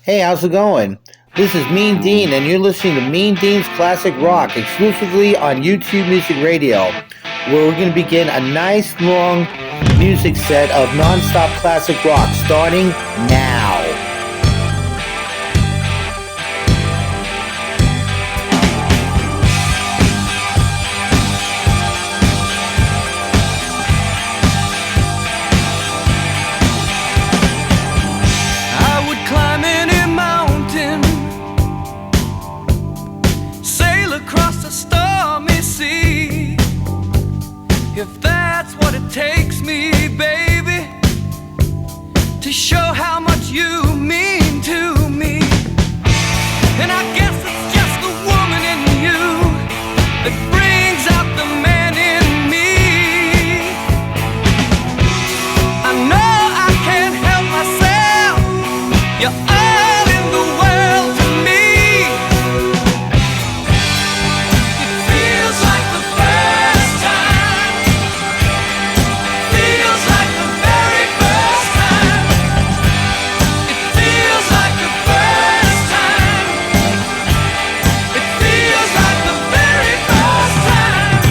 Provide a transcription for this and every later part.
Hey, how's it going? This is Mean Dean, and you're listening to Mean Dean's Classic Rock exclusively on YouTube Music Radio, where we're going to begin a nice long music set of non-stop classic rock starting now. If that's what it takes me, baby, to show how much you mean to me. And I guess it's just the woman in you that brings out the man in me. I know I can't help myself. You're all in the world to me. It feels like the first time. Feels like the very first time. It feels like the first time. It feels like the very first time.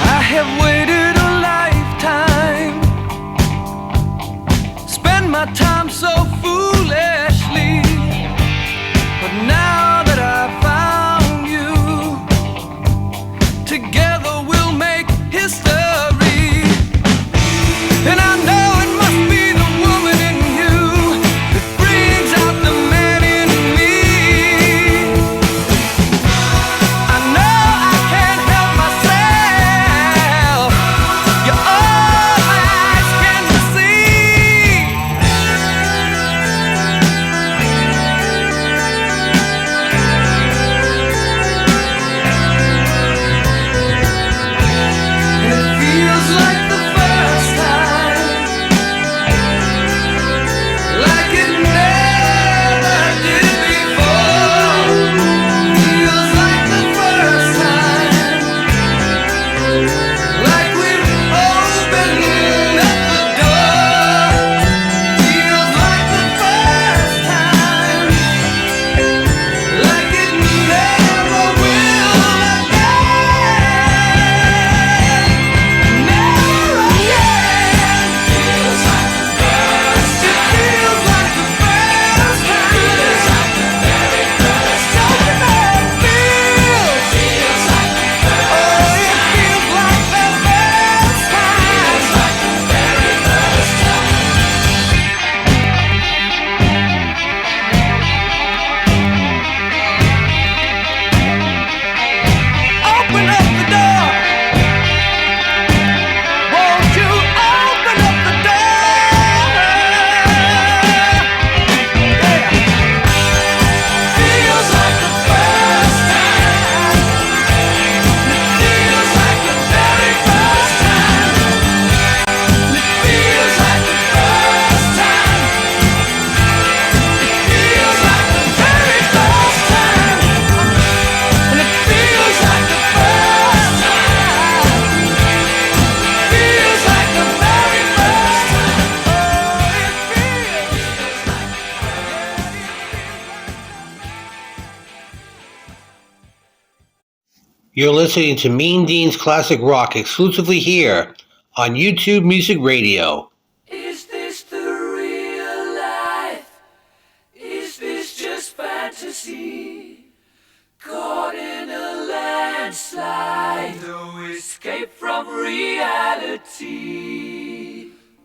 I have waited a lifetime, spend my time so foolishly, but now that I found you, together we'll make history. And I know it must be the woman in you that brings out the man in me. I know I can't help myself. You're all my eyes can see. And it feels like the first time, like it never did before. Feels like the first time, like we've opened up the door. Feels like the first time, like it never will again. Never again. Feels like the first time. It feels like the first time. Feels like the very first time. Feels like the first time. Oh, it feels like the first time. Feels like the very first time. Open up the door. Won't you open up the door? Yeah. Feels like the first time. It feels like the very first time. It feels like the first time. It feels like the very first time. And it feels like the first time. Feels like the very first time. Oh, it feels like. You're listening to Mean Dean's Classic Rock exclusively here on YouTube Music Radio. Is this the real life? Is this just fantasy? Caught in a landslide, no escape from reality.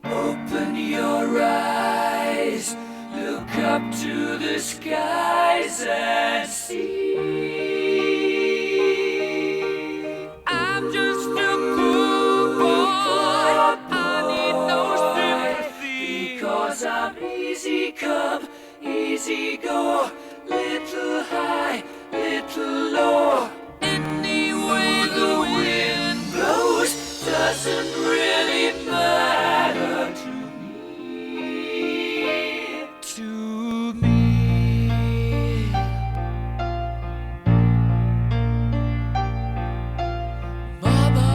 Open your eyes, look up to the skies and see. I'm just a poor boy, I need no sympathy, because I'm easy come, easy go, little high, little low. Any way the wind blows doesn't really matter to me. To me. Mama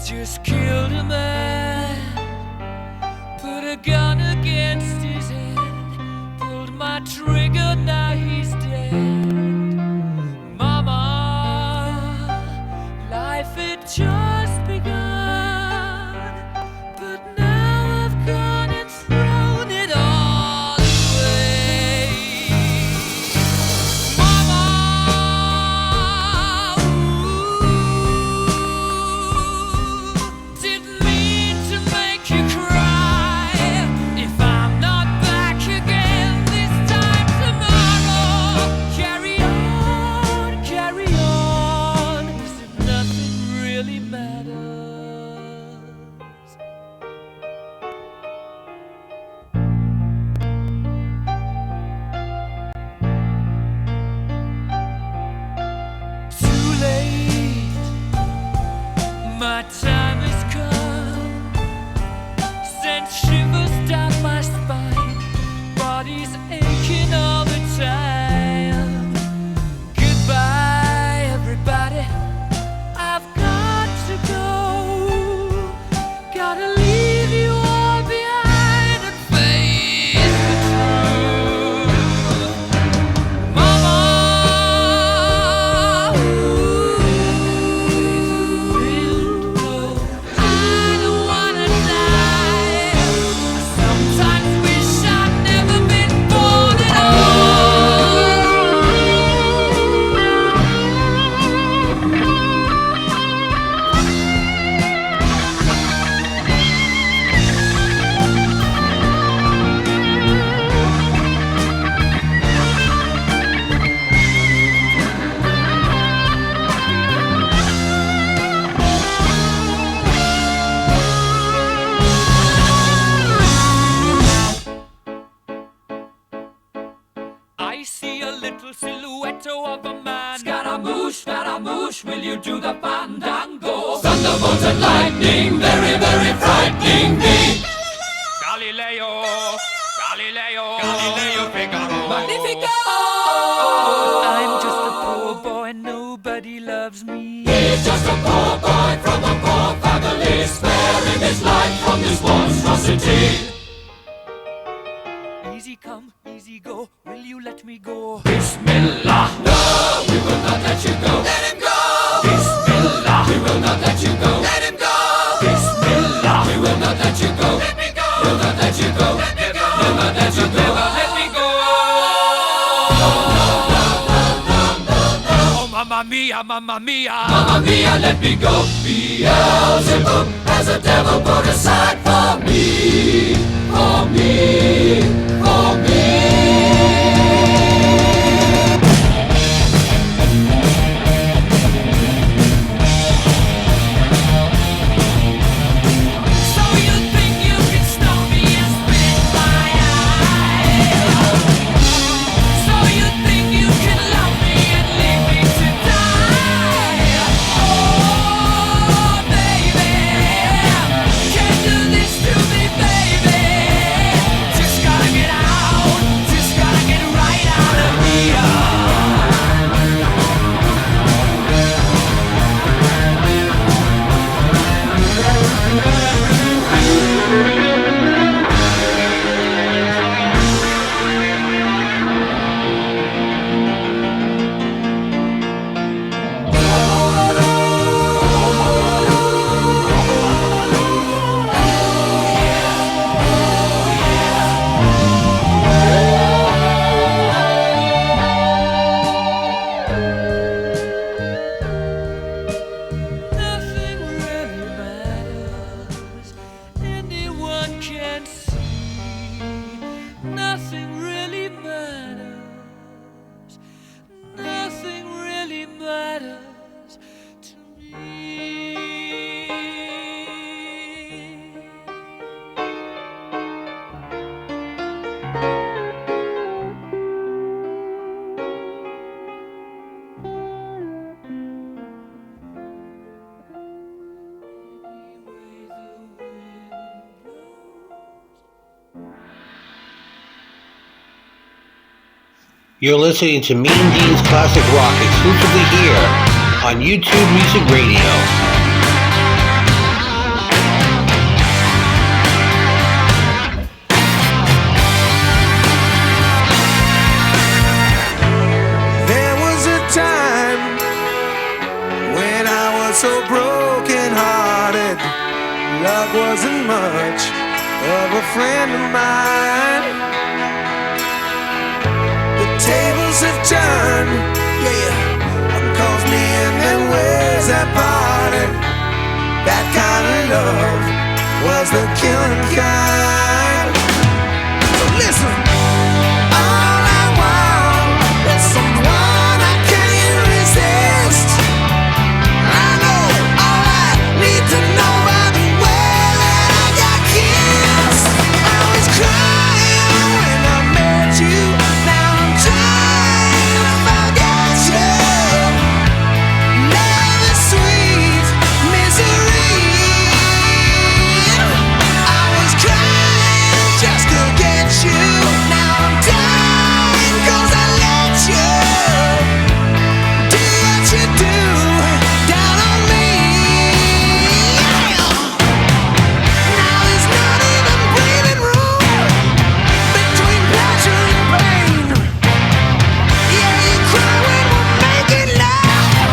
just killed a man, put a gun against his head. trigger, now he's dead. Mama, life had just begun, but now I've gone and thrown it all away. Mama, didn't mean to make you cry. If I'm not back again this time tomorrow, carry on, carry on, as if nothing really matters. Too late, my time has come. Sent shivers down my spine, body's aching all the time. Goodbye, everybody, I've got to go. Gotta leave you all behind and face the truth. Mama, I don't wanna die. I sometimes wish I'd never been born at I see a little silhouette of a man. Scaramouche, will you do the fandango? Thunderbolt and lightning, very, very frightening me. Galileo, Figaro. Magnifico! I'm just a poor boy, nobody loves me. He's just a poor boy from a poor family, sparing his life from this monstrosity. Easy come, easy go, will you let me go? Bismillah, no, we will not let you go. Let him go! Bismillah, we will not let you go. Let him go! Bismillah, we will not let you go. Let me go! We'll not let you go. Let me go! We'll not let you go. Never let me go! Oh, mamma mia, mamma mia! Mamma mia, let me go! Beelzebub has a devil put aside for me, for me, for me. So you think you can stop me and spit my eye? So you think you can love me and leave me to die? Oh, baby, can't do this to me, baby. Just gotta get out, just gotta get right out of here. Nothing really matters. Anyone can see. Nothing really matters. Nothing really matters to me. You're listening to Mean Dean's Classic Rock exclusively here on YouTube Music Radio. of a friend of mine. The tables have turned, yeah. One calls me and then where's that party? That kind of love was the killing kind. So listen, all I want is someone I can't resist. I know all I need to know by the way that I got kissed. I was crying when I met you. Now I'm trying to forget you. Love is sweet misery. I was crying just to get you. Now I'm dying 'cause I let you do what you do down on me. Now there's not even breathing room between pleasure and pain. Yeah, you cry when we're making love.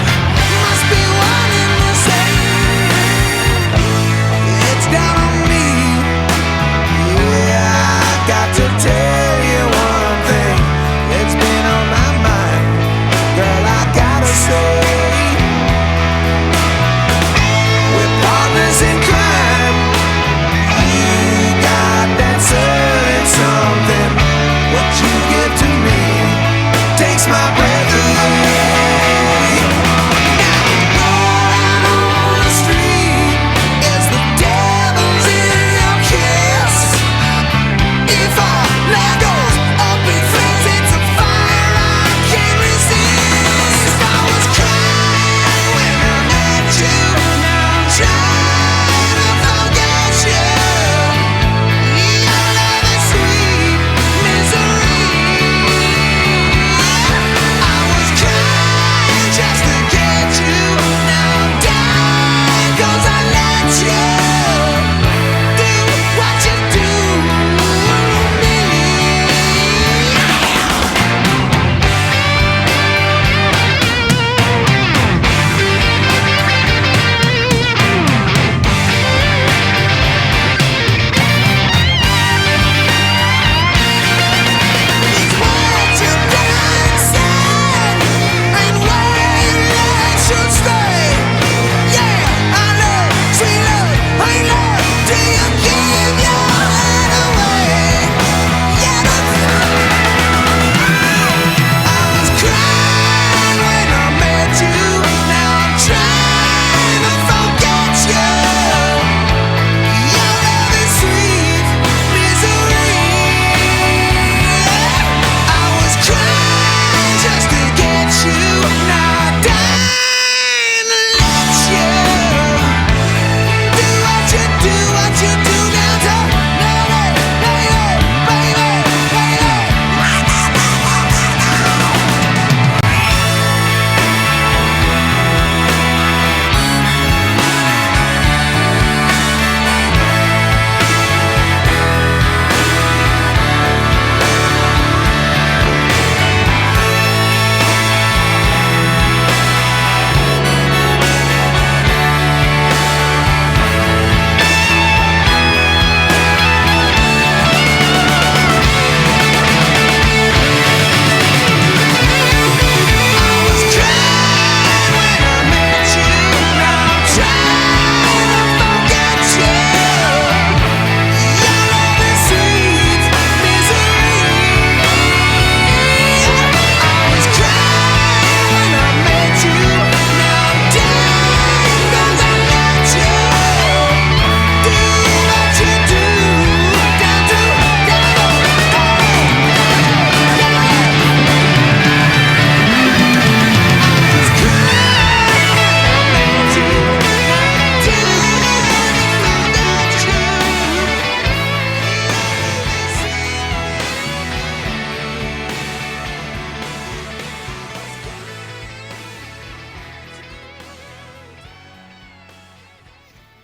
Must be one and the same. It's down on me. Yeah, I got to tell you one thing. It's been on my mind, girl. I gotta say, we're partners in crime. You got that certain something. What you give to me takes my breath away. Rolling on the street is the devil's in your kiss. If our love goes up in flames, it's a fire I can't resist. I was crying when I met you. Now I'm trying to forget you. Your love is sweet misery. I was crying just to get you. Now I'm dying 'cause I let you do what you do to me. It's what you done said and where your love should stay. Yeah, I know, sweet love, ain't love till you give your heart away. Yeah, I was crying when I met you. Now I'm trying to forget you. Your love is sweet misery. I was crying just to get you. Now I'm dying to let you do what you do, what you do now to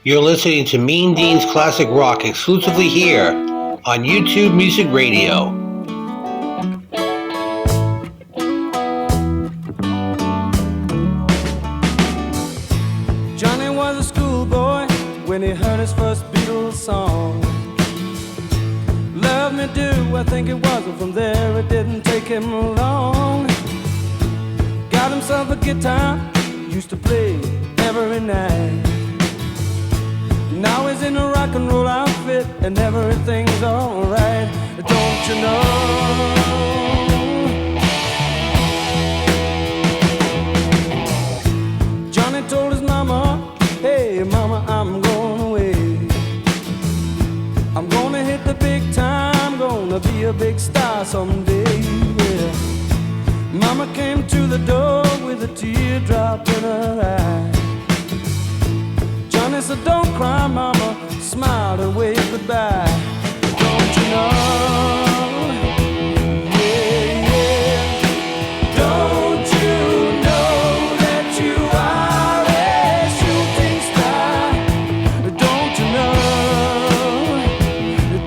You're listening to Mean Dean's Classic Rock exclusively here on YouTube Music Radio. Johnny was a schoolboy when he heard his first Beatles song. honeydew, I think it was, and from there it didn't take him long. Got himself a guitar, used to play every night. Now he's in a rock and roll outfit and everything's alright. Don't you know? Johnny told his mama, hey mama, I'm going away. I'm gonna hit the big time, gonna be a big star someday. Yeah. Mama came to the door with a teardrop in her eye. Johnny said, don't cry, mama, smiled and waved goodbye. Don't you know? Yeah, yeah. Don't you know that you are a shooting star? Don't you know?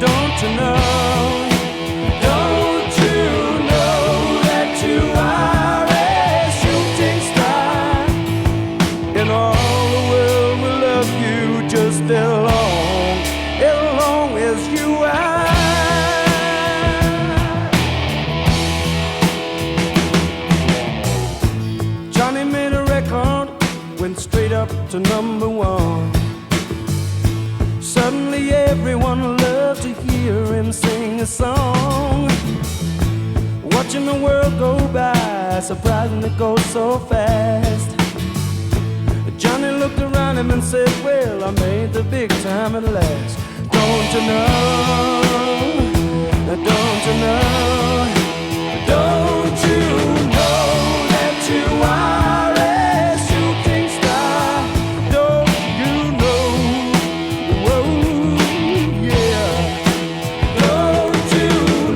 Don't you know? Don't you know that you are a shooting star? In all the world will love you just as long as you are. Johnny made a record, went straight up to number one. Suddenly everyone loved to hear him sing a song. Watching the world go by, surprising it goes so fast. Johnny looked around him and said, well, I made the big time at last. Don't you know? Don't you know? Don't you know that you are a shooting star? Don't you know? Whoa, yeah. Don't you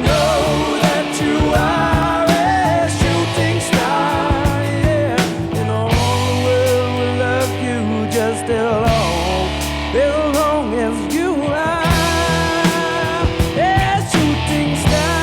know that you are a shooting star? Yeah. In all the world will love you just as long as you are. Yeah, shooting star.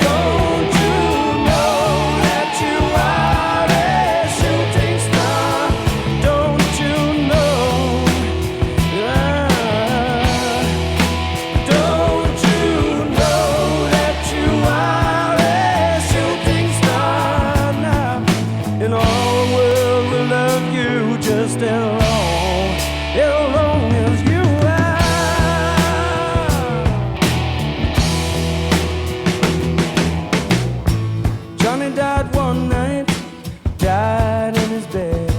Don't you know that you are a shooting star? Don't you know? Don't you know that you are a shooting star now? And all the world will love you just as long as you are. Johnny died one night, died in his bed.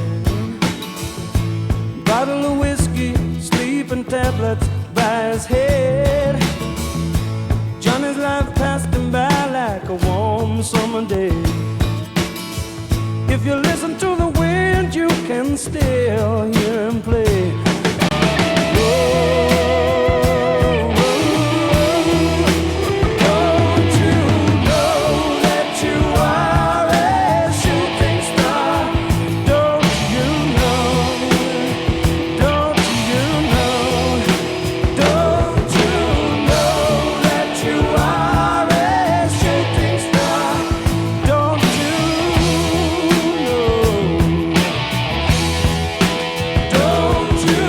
Bottle of whiskey, sleeping tablets by his head. Johnny's life passed him by like a warm summer day. If you listen to the wind, you can still hear him play. Don't you know that you are a shooting star? Don't you know? Don't you know? Don't you know that you are a shooting star? Don't you know? Don't you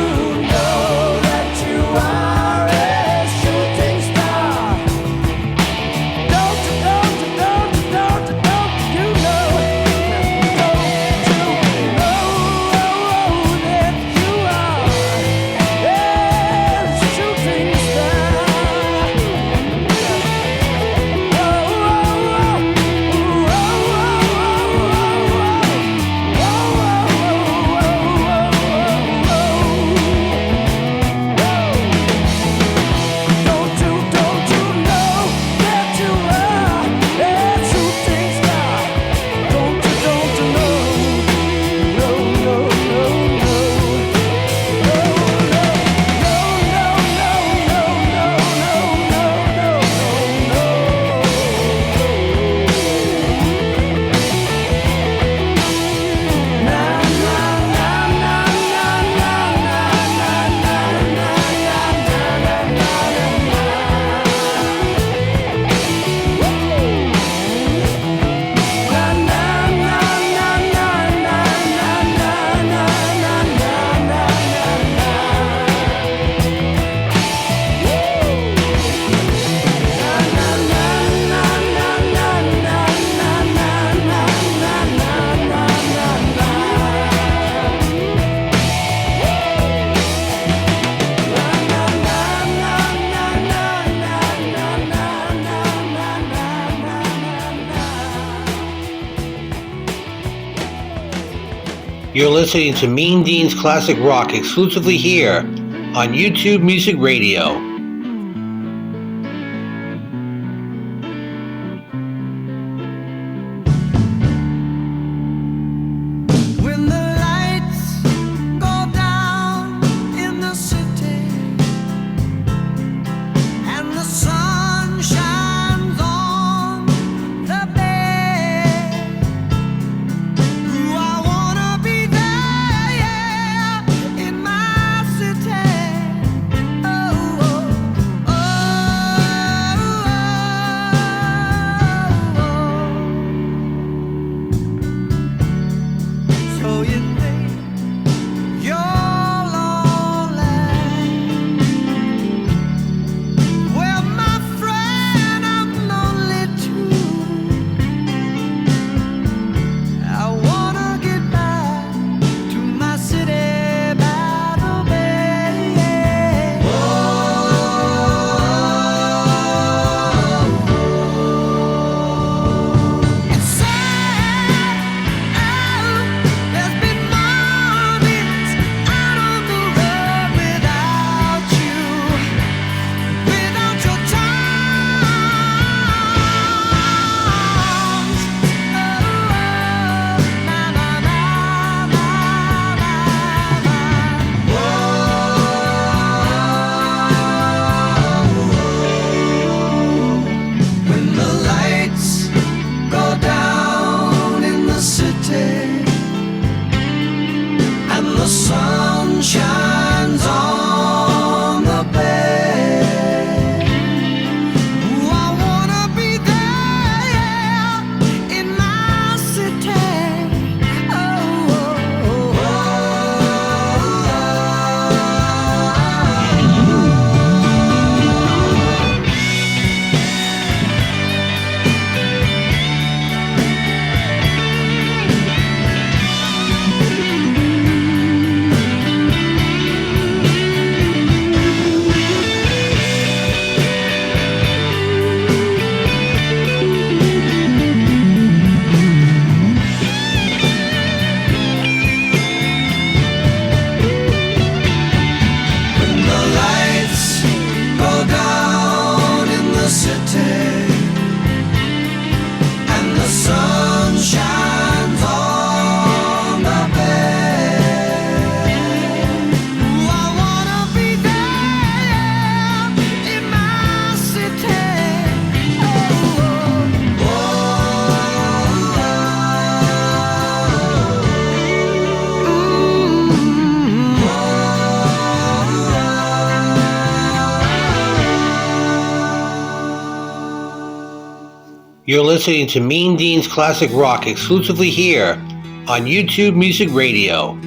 You're listening to Mean Dean's Classic Rock exclusively here on YouTube Music Radio. When the lights go down in the city and the sun shines on the bay, I wanna be there, yeah, in my city. Oh, oh, oh, oh. So you think you're lonely? Well, my friend, I'm lonely too. I wanna get back to my city by the bay. It's sad. There's been mornings out on the road without you, without your charms. Oh, na na na na na. When the lights go down in the city and the sun shines on the bay, ooh, I wanna be there, yeah, in my city. Oh, oh, oh, when the lights go down in the city and the sun shines on the bay, ooh, I wanna be there in my city. Oh, oh, You're listening to Mean Dean's Classic Rock exclusively here on YouTube Music Radio.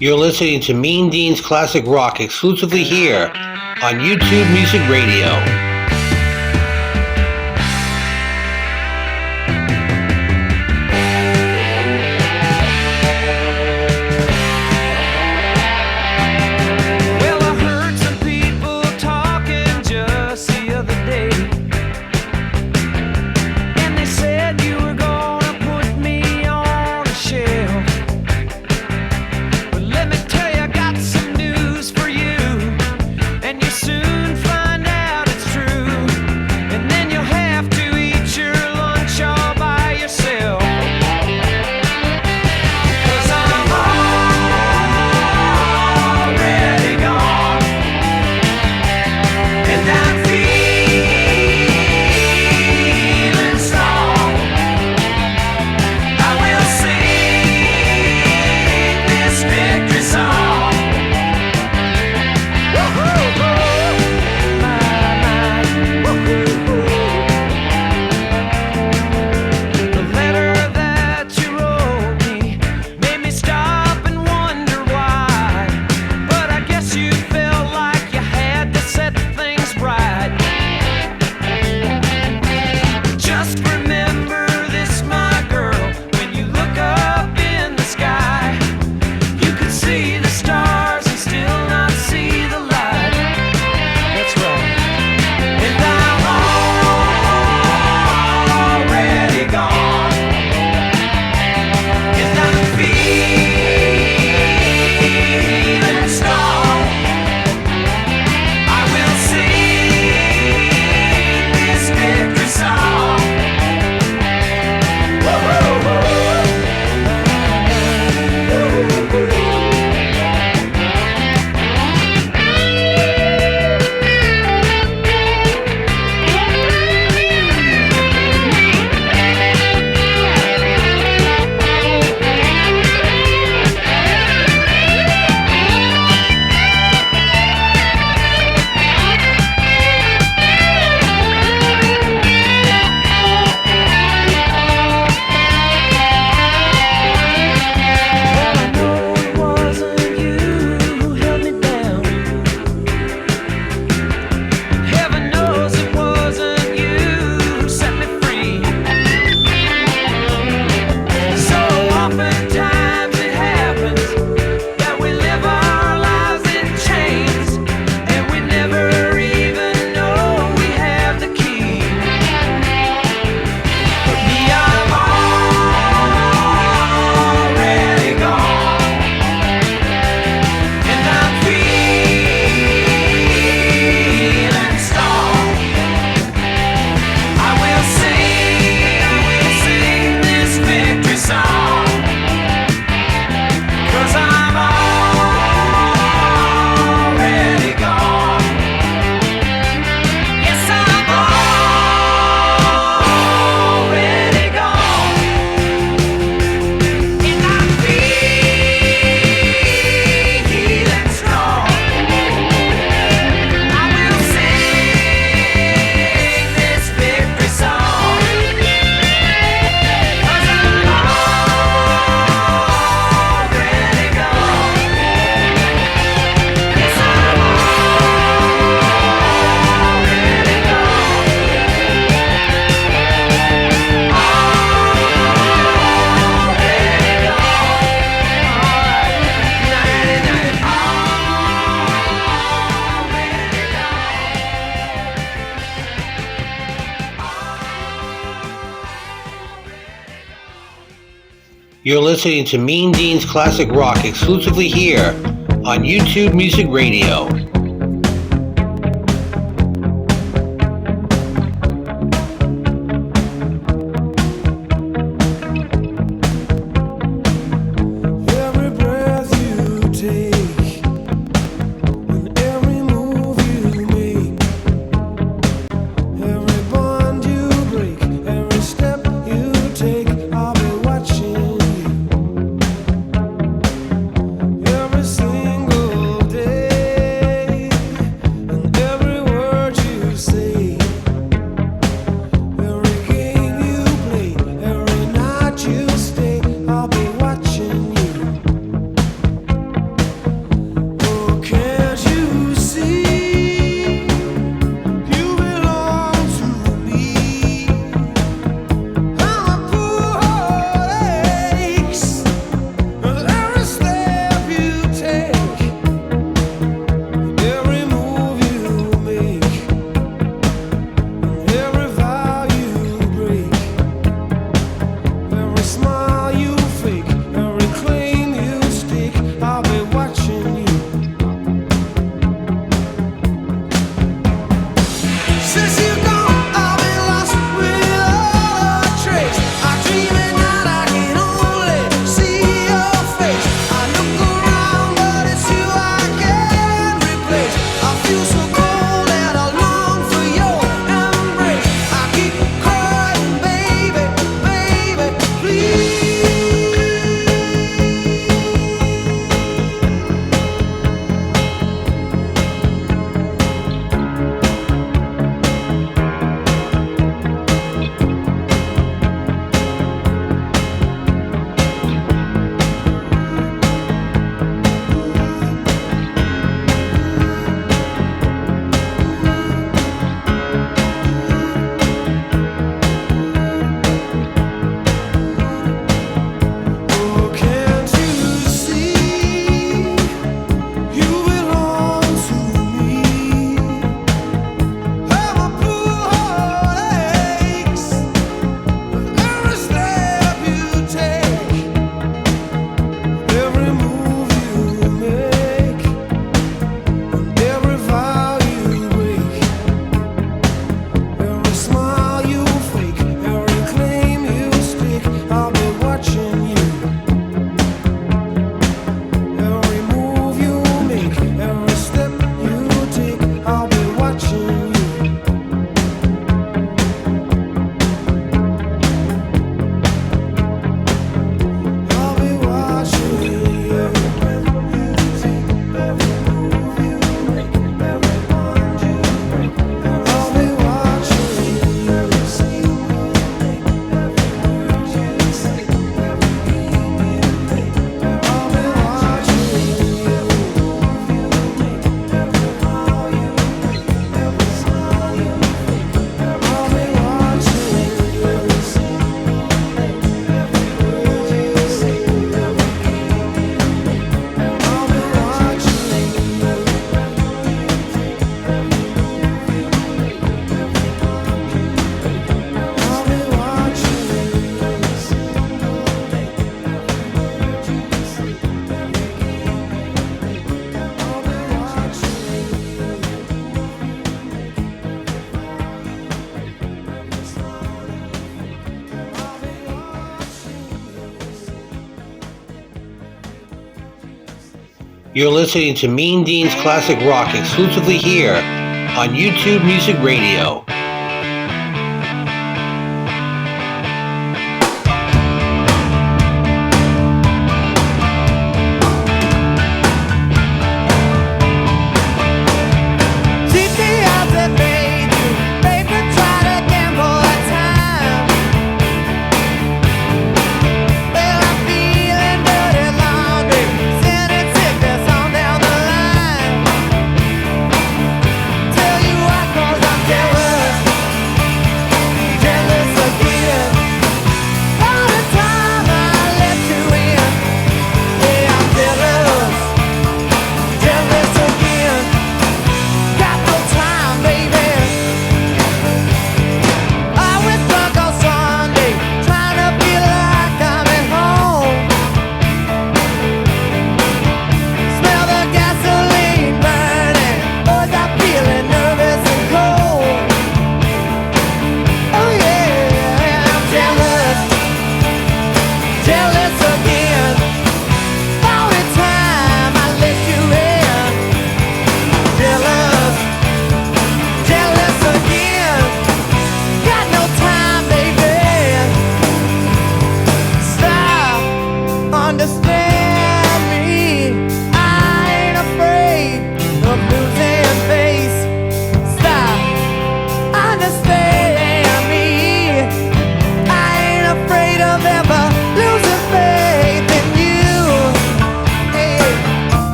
You're listening to Mean Dean's Classic Rock exclusively here on YouTube Music Radio. Well, I heard some people talking just the other day, and they said you were gonna put me on a shelf. But let me tell you, I got some news for you, and you soon find out it's true. And then you'll have to eat your lunch all by yourself. 'Cause I'm already gone, and I'm feeling strong. I will sing this victory song. Woo-hoo-hoo. Woo-hoo-hoo. The letter that you wrote me made me stop and wonder why. But I guess you felt like you had to set things right. Just remember this, my girl, when you look up in the sky, you can see the stars and still not see the light. That's right. And I'm already gone, and I'm feeling strong. I will sing this victory song. I know it wasn't you who held me down. Heaven knows it wasn't you who set me free. So oftentimes it happens that we live our lives in chains, and we never even know we have the key. But me, I'm already gone, and I'm feeling strong. I will sing this victory song, 'cause I'm already gone. Yes, I'm already gone, and I'm feeling strong. I will sing this victory song, 'cause I'm already gone. Yes, I'm already You're listening to Mean Dean's Classic Rock exclusively here on YouTube Music Radio. Every breath you take and every move you make, every bond you break, every step you take, I'll be watching you. Every single day You're listening to Mean Dean's Classic Rock exclusively here on YouTube Music Radio.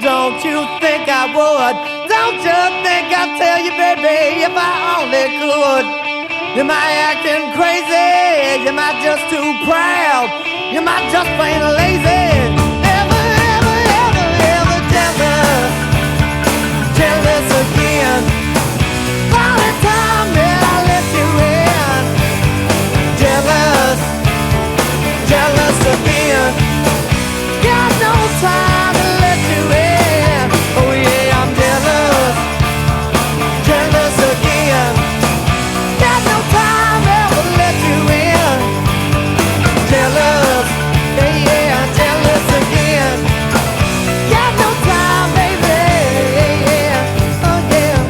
Don't you think I would? Don't you think I'd tell you, baby, if I only could? Am I acting crazy? Am I just too proud? Am I just plain lazy? Ever, ever, ever, ever jealous? Jealous again? All the time that I let you in. Jealous, jealous again. Got no time to let you in. Oh yeah, I'm jealous, jealous again. Got no time ever let you in. Jealous, yeah, yeah, I'm jealous again. Got no time, baby, yeah, yeah, oh yeah.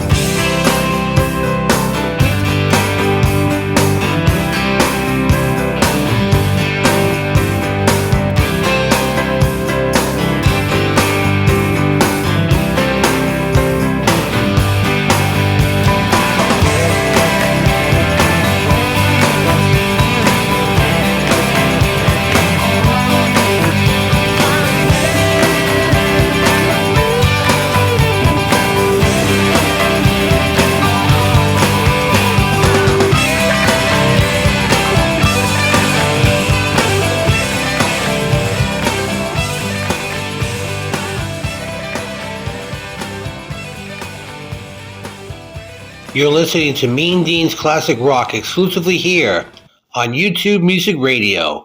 You're listening to Mean Dean's Classic Rock exclusively here on YouTube Music Radio.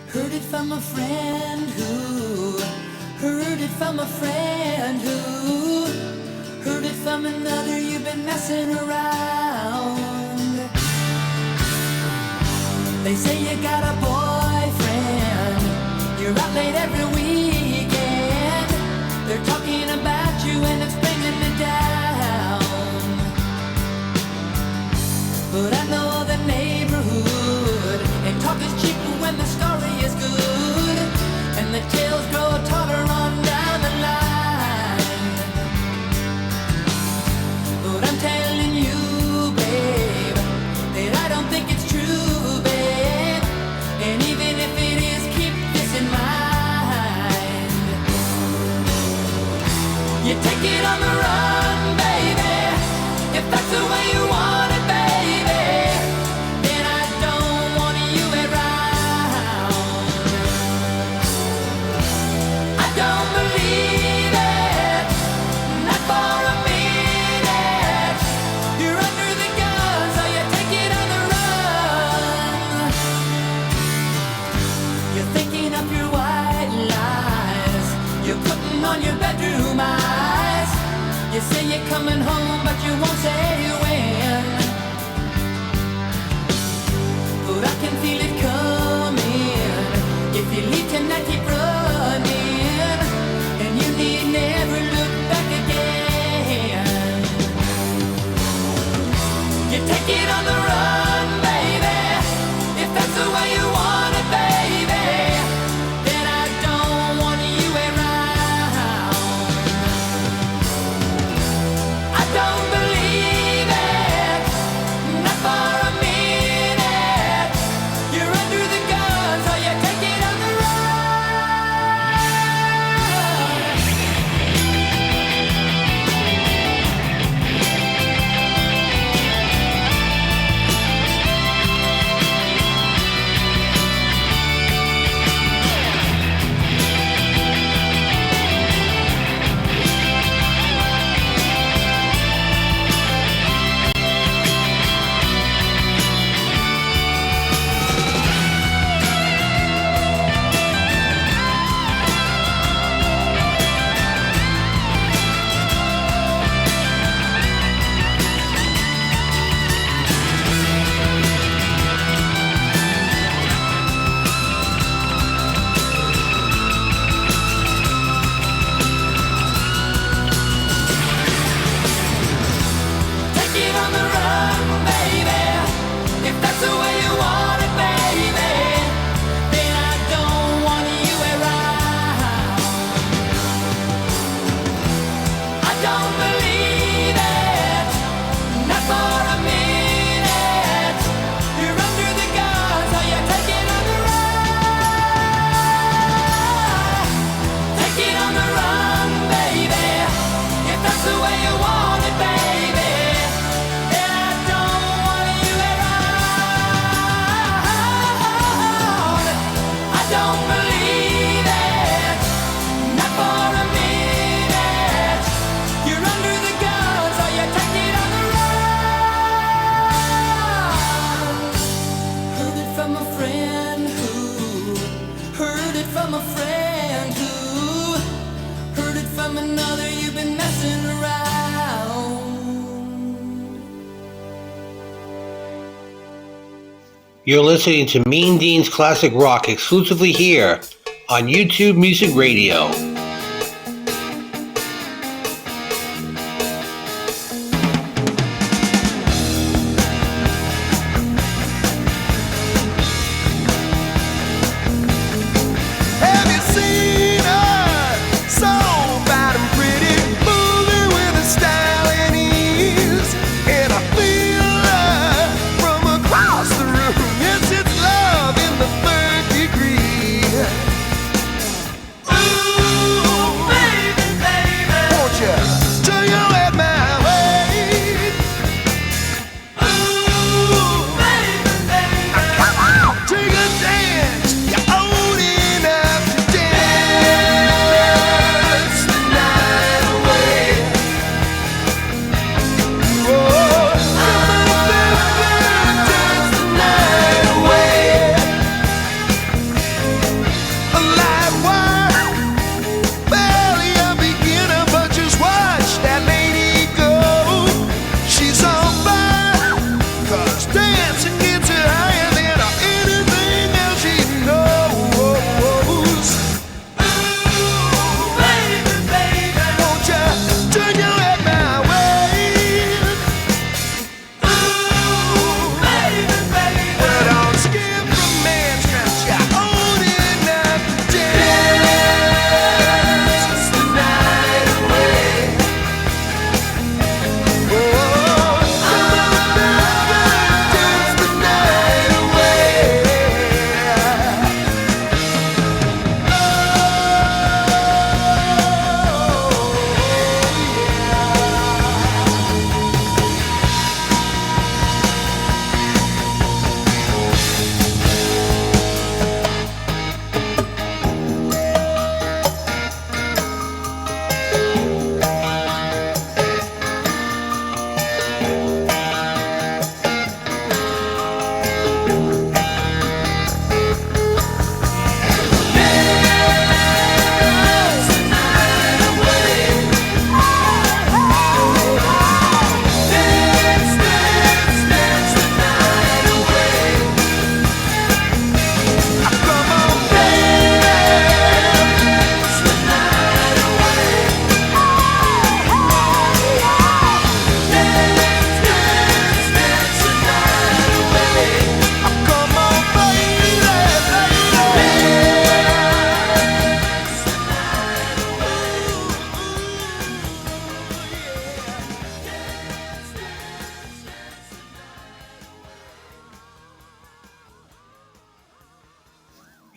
Heard it from a friend who heard it from a friend who heard it from another. You've been messing around. They say you got a boyfriend. You're out late every weekend. They're talking about you and it's bringing me down. But I know the neighborhood talk is cheap when the story is good, and the tales grow taller on down the line. But I'm telling you, babe, that I don't think it's true, babe. And even if it is, keep this in mind. You take it on the run, baby, if that's the way you want it, baby. Then I don't want you around. I don't believe it, not for a minute. You're under the gun, so you take it on the run. You're thinking up your white lies, you're putting on your bedroom eyes. You say you're coming home, but you won't say when. But I can feel it coming. If you leave tonight, keep running, and you need never look back again. You take it on the run, baby, if that's the way you want it, baby. Then I don't want you around. I don't believe it, not for a minute. You're under the gun, so you take it on the run. Take it on the run, baby, if that's the way you want it, baby. Then I don't want you around. I don't believe it, not for a minute. You're under the gun, so you take it on the run. Take it on the run, baby, if that's the way you want it, baby. Then I don't want you around. I don't believe it, not for a minute. You're under the gun, so you take it on the run. Heard it from a friend who heard it from a friend who heard it from another. You've been messing around. You're listening to Mean Dean's Classic Rock exclusively here on YouTube Music Radio. Have you seen her? So bad and pretty, moving with a style and ease. And I feel her from across the room. Yes, it's love in the third degree. Ooh,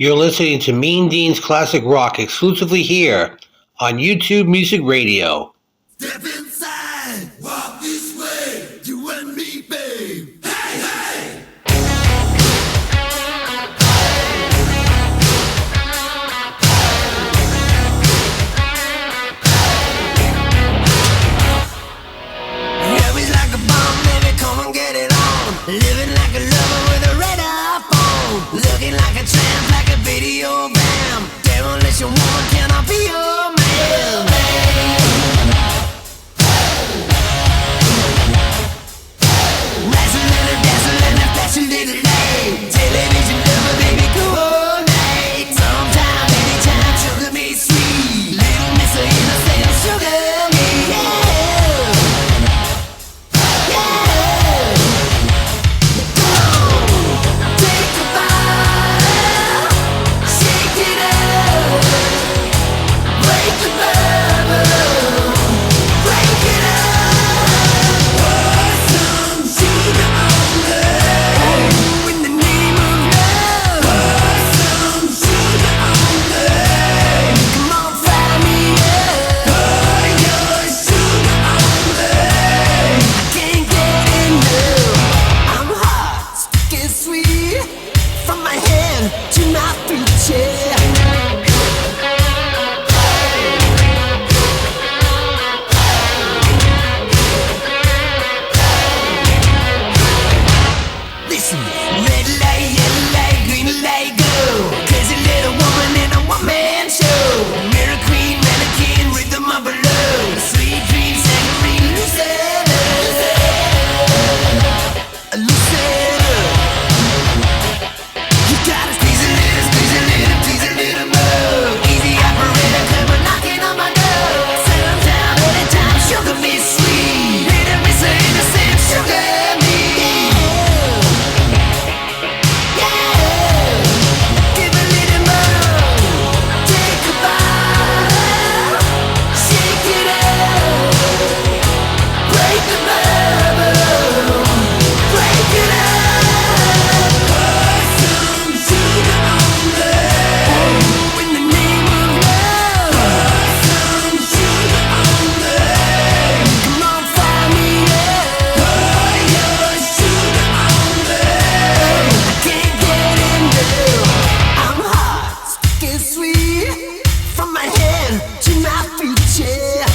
You're listening to Mean Dean's Classic Rock exclusively here on YouTube Music Radio. Step inside, walk this way, you and me, babe. Hey, hey! Yeah, he's like a bomb, baby, come and get it on. Living like a lover with a red iPhone. Looking like a tramp, like a video bam. Demolition woman, can I be your man? Dazzling, flash a little light. Television lover, baby, coordinate. Sometime, anytime, sugar me sweet. Little miss of innocent, sugar me, yeah. Yeah. Come on, take a bite, shake it up, break the bubble, break it up. Pour some sugar on me. Oh, in the name of love. Pour some sugar on me. Come on, fry me up. Pour your sugar on me. I can't get enough. I'm hot, sticky sweet, from my head to my feet, yeah. Listen, red light, yellow light, green light, go. Crazy little woman in a one-man show. Mirror queen, mannequin, rhythm of a love. Sweet dreams, saccharine, Lucetta. Lucetta. You gotta squeeze a little more. Easy operator, come on knocking on my door. Sometime, anytime, sugar me sweet. Little miss of innocent, sugar me. Yeah, give a little more. Take a bite, shake it up, break the bubble, break it up. Pour some sugar on me. Oh, in the name of love. Pour some sugar on me. Come on, fry me up. Pour your sugar on me. I can't get enough. I'm hot, sticky sweet, from my head to my feet, yeah.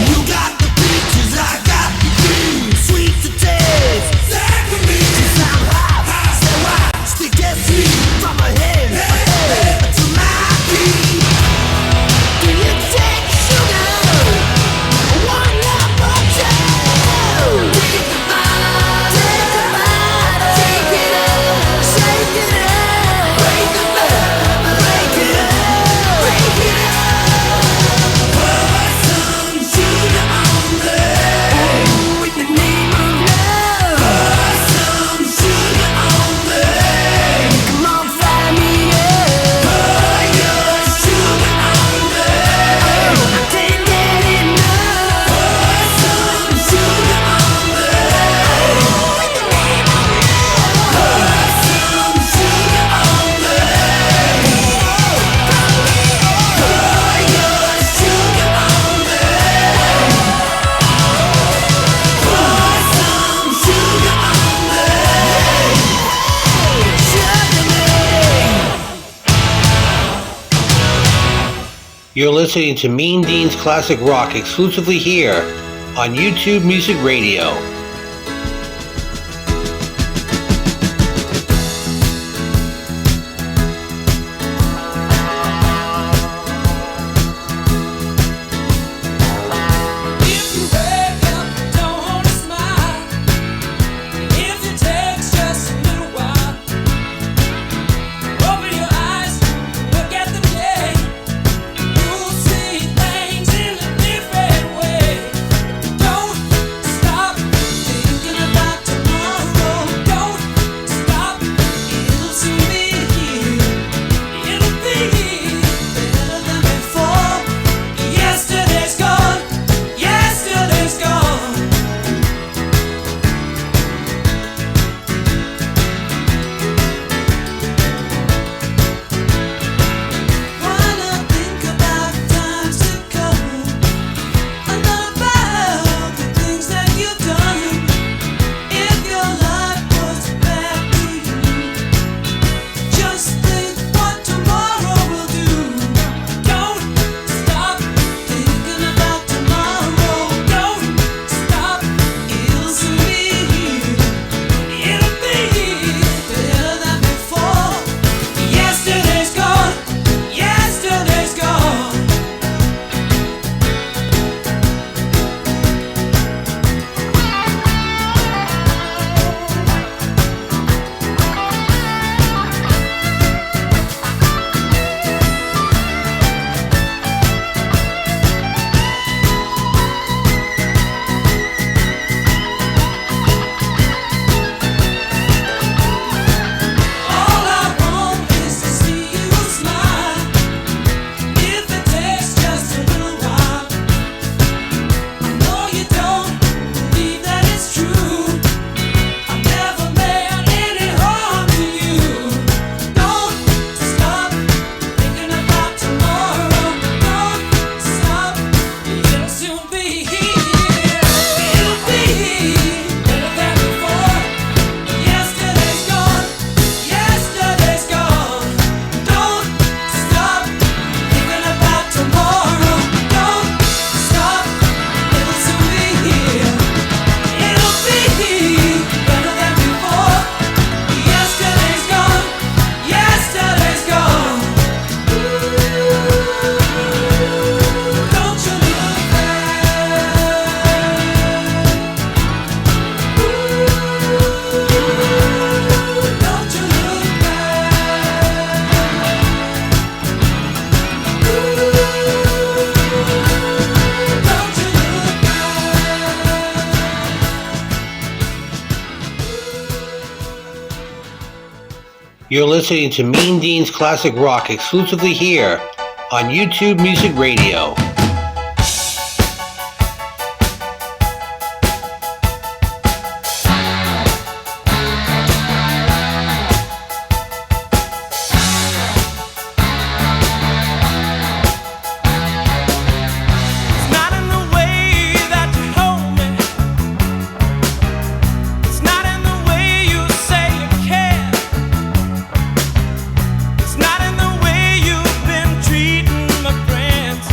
You got the peaches, I got the cream. Sweet to taste, saccharine. 'Cause I'm hot, so hot, sticky sweet, from my head to my feet. Do you take sugar? One love or two? Take a bite, take it up, shake it up, break the bubble, break it up, break it up. Pour some sugar on me. Oh, in the name of love. Pour some sugar on me. Come on, fry me up. Pour your sugar on me. I can't get enough. Pour some sugar on me. Oh, in the name of love. Pour some sugar on me. Pour your sugar on me. Pour some sugar on me. Sugar me. You're listening to Mean Dean's Classic Rock exclusively here on YouTube Music Radio. If you wake up, don't wanna smile. If it takes just a little while, open your eyes, look at the day. You're listening to Mean Dean's Classic Rock exclusively here on YouTube Music Radio. It's not in the way that you hold me. It's not in the way you say you care. It's not in the way you've been treating my friends.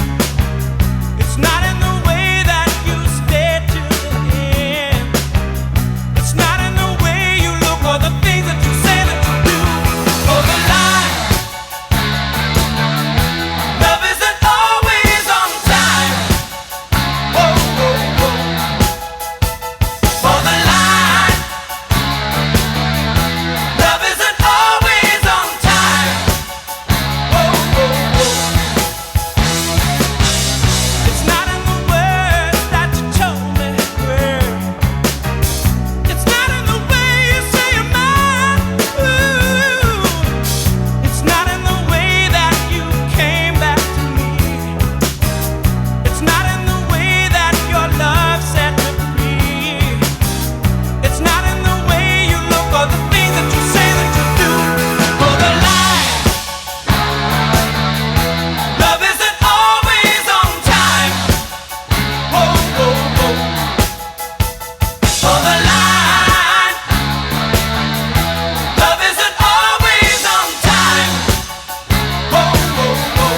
It's not in the way that you stay to the end. It's not in the way you look or the things that you say that you do. For the line, love isn't always on time. Whoa, whoa, whoa. For the line, love isn't always on time. Whoa, whoa, whoa. It's not in the words that you told me, girl. It's not in the way you say you're mine. Ooh. It's not in the way that you came back to me. It's not in the way that your love set me free. It's not in the way you look or the things that you say that you do. For the line, love isn't always on time. Whoa, whoa, whoa. For the line, love isn't always on time. Whoa, whoa, whoa.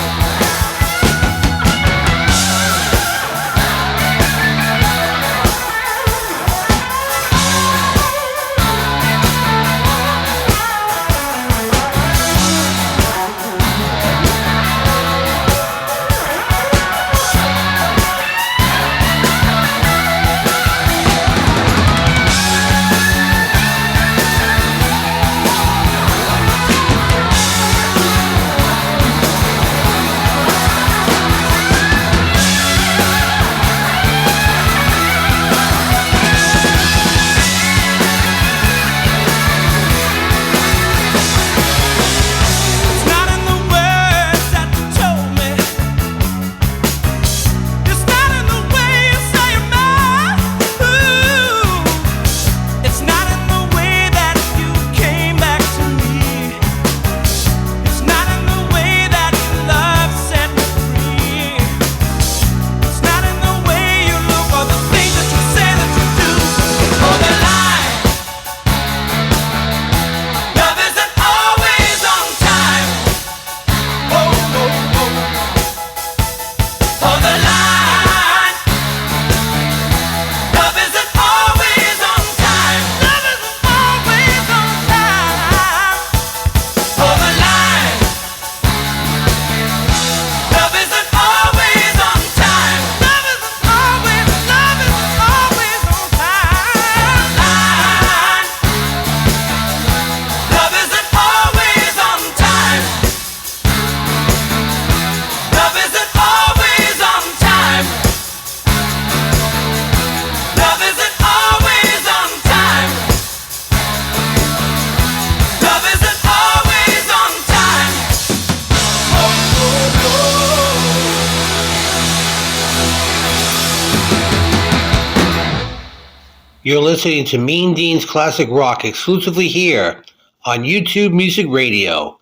It's not in the words that you told me. It's not in the way you say you're mine. Ooh. It's not in the way that you came back to me. It's not in the way that your love set me free. It's not in the way you look or the things that you say that you do. For the line, love isn't always on time. Whoa, whoa, whoa. For the line, love isn't always on time. Love isn't always on time. For the line, love isn't always on time. Love isn't always on time. Line, love isn't always on time. Love isn't always on time. Love isn't always on time. Love isn't always on time. Oh, oh, oh. You're listening to Mean Dean's Classic Rock exclusively here on YouTube Music Radio.